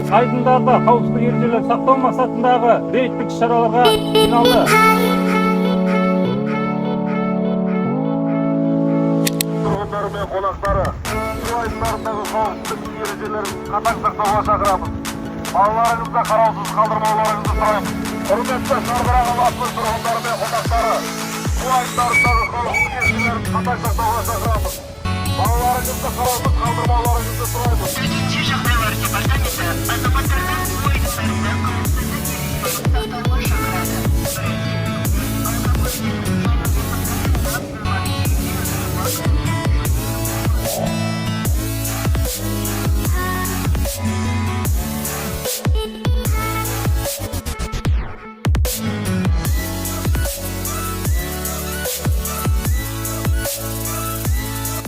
айдындарда қауіпсіздік ережелерін сақтау мақсатындағы рейдтік шараларға жиналды. Тұрғындар мен қонақтары, су айдындарындағы қауіпсіздік ережелерін қатаң сақтауға шақырамыз. Балаларыңызды қараусыз қалдырмауларыңызды сұраймыз. Құрметті Шардара қаласының тұрғындары мен қонақтары, су айдындарындағы қауіпсіздік ережелерін қатаң сақтауға шақырамыз. Балаларыңызды қараусыз қалдырмауларыңызды сұраймыз. Төтенше жағдайлар департаменті азаматтарды су айдындарында қауіпсіздік сақтауға шақырады.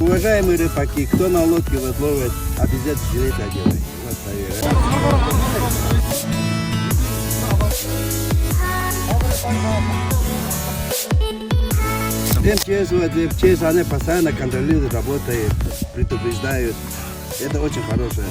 Уважаемые рыбаки, кто на лодке вот ловит, обязательно жилет одевайте. Вот поверь. МЧС, они постоянно контролируют, работают, предупреждают. Это очень хорошее.